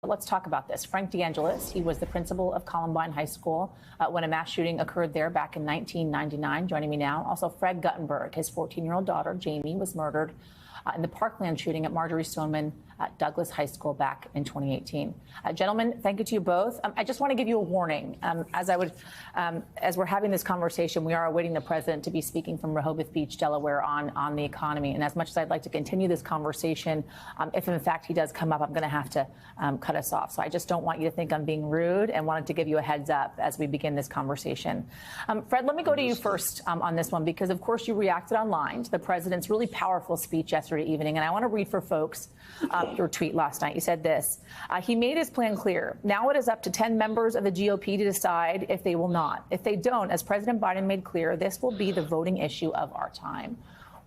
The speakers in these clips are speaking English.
Let's talk about this. Frank DeAngelis, he was the principal of Columbine High School when a mass shooting occurred there back in 1999. Joining me now, also Fred Guttenberg. His 14-year-old daughter, Jamie, was murdered in the Parkland shooting at Marjorie Stoneman Douglas High School back in 2018. Gentlemen, thank you to you both. I just want to give you a warning. As we're having this conversation, we are awaiting the president to be speaking from Rehoboth Beach, Delaware, on the economy. And as much as I'd like to continue this conversation, if in fact he does come up, I'm going to have to cut us off. So I just don't want you to think I'm being rude, and wanted to give you a heads up as we begin this conversation. Fred, let me go to you first on this one, because of course you reacted online to the president's really powerful speech yesterday evening. And I want to read for folks your tweet last night. You said this: he made his plan clear. Now it is up to 10 members of the GOP to decide if they will not. If they don't, as President Biden made clear, this will be the voting issue of our time.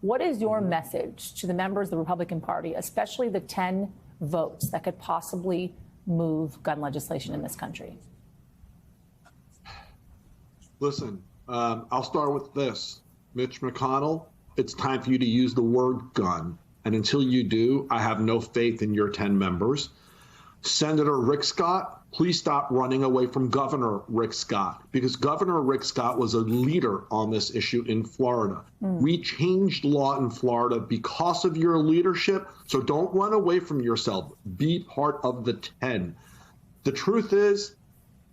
What is your message to the members of the Republican Party, especially the 10 votes that could possibly move gun legislation in this country? Listen, I'll start with this. Mitch McConnell, it's time for you to use the word gun. And until you do, I have no faith in your 10 members. Senator Rick Scott, please stop running away from Governor Rick Scott, because Governor Rick Scott was a leader on this issue in Florida. We changed law in Florida because of your leadership. So don't run away from yourself. Be part of the 10. The truth is,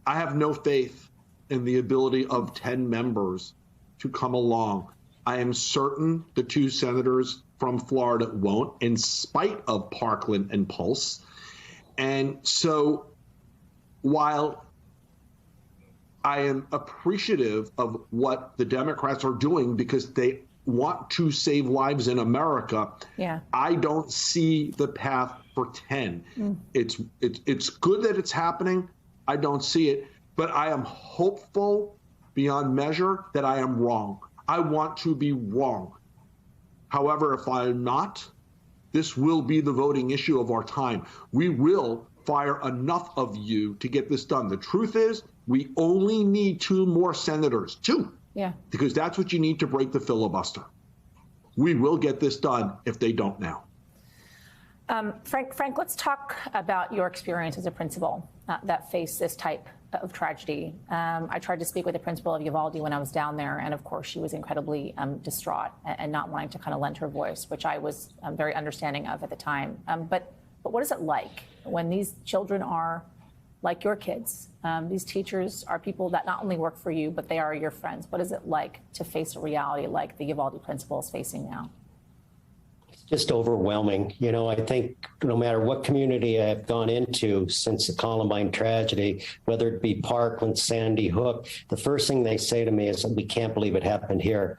I have no faith in the ability of 10 members to come along. I am certain the 2 senators from Florida won't, in spite of Parkland and Pulse. And so while I am appreciative of what the Democrats are doing because they want to save lives in America, I don't see the path for 10. It's good that it's happening. I don't see it, but I am hopeful beyond measure that I am wrong. I want to be wrong. However, if I'm not, this will be the voting issue of our time. We will fire enough of you to get this done. The truth is, we only need 2 more senators, 2, because that's what you need to break the filibuster. We will get this done if they don't now. Frank, let's talk about your experience as a principal that faced this type of tragedy. I tried to speak with the principal of Uvalde when I was down there, and of course she was incredibly distraught and not wanting to kind of lend her voice, which I was very understanding of at the time. But what is it like when these children are like your kids? These teachers are people that not only work for you, but they are your friends. What is it like to face a reality like the Uvalde principal is facing now? Just overwhelming. You know, I think no matter what community I've gone into since the Columbine tragedy, whether it be Parkland, Sandy Hook, the first thing they say to me is, we can't believe it happened here.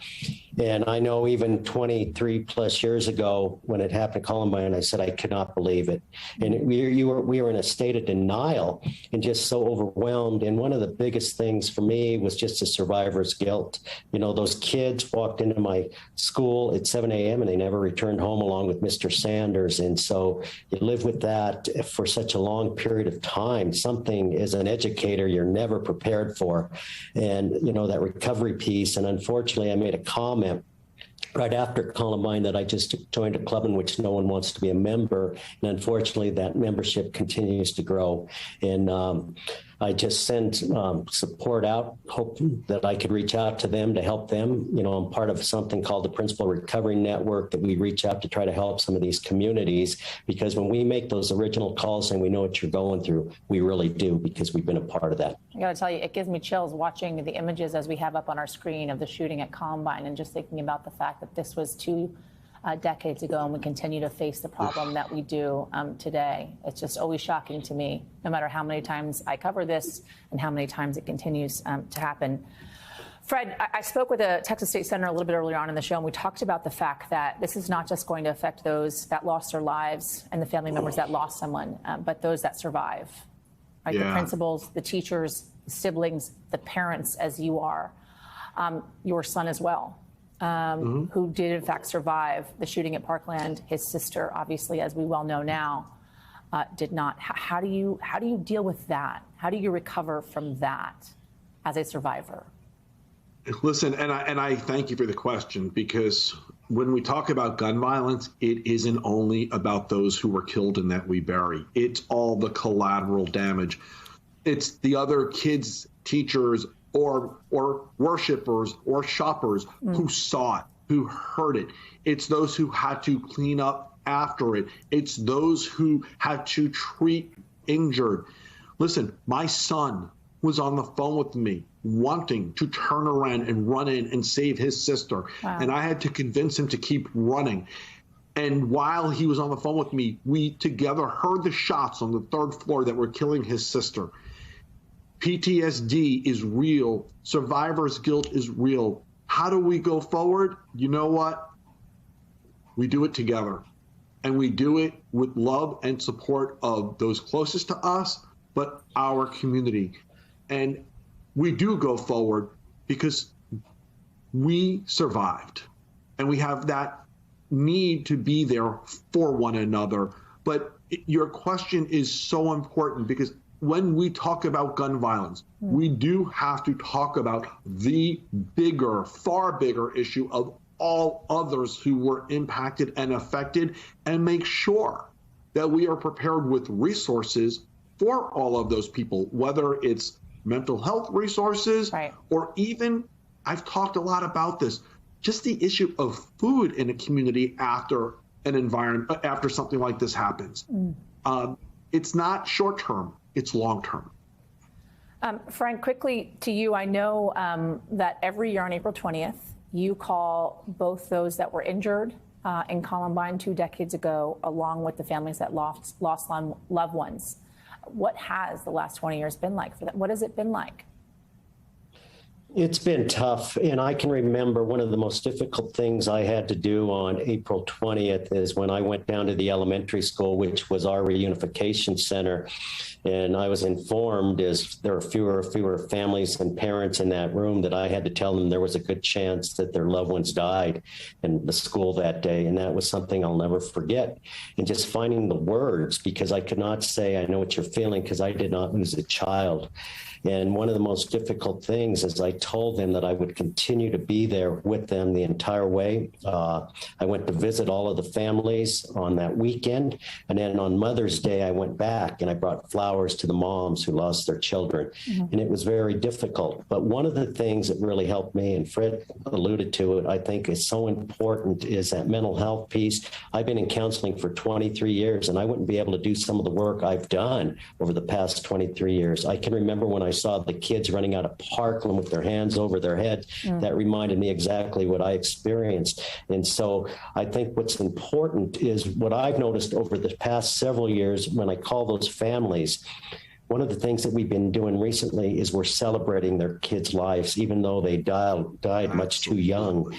And I know even 23 plus years ago when it happened at Columbine, I said, I cannot believe it. And we were in a state of denial and just so overwhelmed. And one of the biggest things for me was just the survivor's guilt. You know, those kids walked into my school at 7 a.m. and they never returned home along with Mr. Sanders. And so you live with that for such a long period of time, something as an educator you're never prepared for. And, you know, that recovery piece. And unfortunately, I made a comment right after Columbine that I just joined a club in which no one wants to be a member. And unfortunately, that membership continues to grow. And I just send support out, hoping that I could reach out to them to help them. You know, I'm part of something called the Principal Recovery Network that we reach out to try to help some of these communities, because when we make those original calls and we know what you're going through, we really do, because we've been a part of that. I got to tell you, it gives me chills watching the images as we have up on our screen of the shooting at Columbine, and just thinking about the fact that this was 2 decades ago, and we continue to face the problem that we do today. It's just always shocking to me, no matter how many times I cover this and how many times it continues to happen. Fred, I spoke with a Texas State Senator a little bit earlier on in the show, and we talked about the fact that this is not just going to affect those that lost their lives and the family members that lost someone, but those that survive, right? The principals, the teachers, the siblings, the parents, as you are, your son as well. Who did in fact survive the shooting at Parkland. His sister, obviously, as we well know now, did not. How do you deal with that? How do you recover from that as a survivor? Listen, and I thank you for the question, because when we talk about gun violence, it isn't only about those who were killed and that we bury. It's all the collateral damage. It's the other kids, teachers, or worshipers or shoppers who saw it, who heard it. It's those who had to clean up after it. It's those who had to treat injured. Listen, my son was on the phone with me wanting to turn around and run in and save his sister. Wow. And I had to convince him to keep running. And while he was on the phone with me, we together heard the shots on the 3rd floor that were killing his sister. PTSD is real. Survivor's guilt is real. How do we go forward? You know what? We do it together. And we do it with love and support of those closest to us, but our community. And we do go forward because we survived. And we have that need to be there for one another. But your question is so important because when we talk about gun violence, we do have to talk about the bigger, far bigger issue of all others who were impacted and affected, and make sure that we are prepared with resources for all of those people, whether it's mental health resources, right, or even, I've talked a lot about this, just the issue of food in a community after an environment, after something like this happens. It's not short term, it's long term. Frank, quickly to you, I know that every year on April 20th, you call both those that were injured in Columbine 2 decades ago, along with the families that lost loved ones. What has the last 20 years been like for them? What has it been like? It's been tough. And I can remember one of the most difficult things I had to do on April 20th is when I went down to the elementary school, which was our reunification center. And I was informed as there were fewer families and parents in that room that I had to tell them there was a good chance that their loved ones died in the school that day. And that was something I'll never forget. And just finding the words, because I could not say, I know what you're feeling, because I did not lose a child. And one of the most difficult things is I told them that I would continue to be there with them the entire way. I went to visit all of the families on that weekend. And then on Mother's Day, I went back and I brought flowers to the moms who lost their children. And it was very difficult. But one of the things that really helped me, and Fred alluded to it, I think is so important, is that mental health piece. I've been in counseling for 23 years, and I wouldn't be able to do some of the work I've done over the past 23 years. I can remember when I saw the kids running out of Parkland with their hands over their heads. That reminded me exactly what I experienced. And so I think what's important is what I've noticed over the past several years when I call those families. One of the things that we've been doing recently is we're celebrating their kids' lives, even though they died much too young.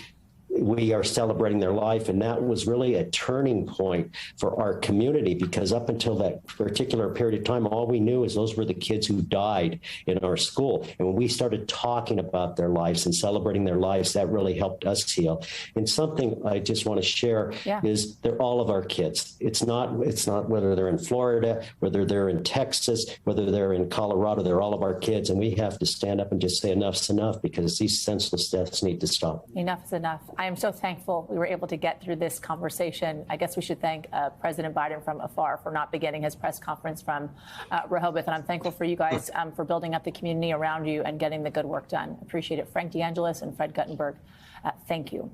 We are celebrating their life. And that was really a turning point for our community, because up until that particular period of time, all we knew is those were the kids who died in our school. And when we started talking about their lives and celebrating their lives, that really helped us heal. And something I just want to share is they're all of our kids. It's not whether they're in Florida, whether they're in Texas, whether they're in Colorado, they're all of our kids. And we have to stand up and just say enough's enough, because these senseless deaths need to stop. Enough is enough. I am so thankful we were able to get through this conversation. I guess we should thank President Biden from afar for not beginning his press conference from Rehoboth. And I'm thankful for you guys for building up the community around you and getting the good work done. Appreciate it. Frank DeAngelis and Fred Guttenberg, thank you.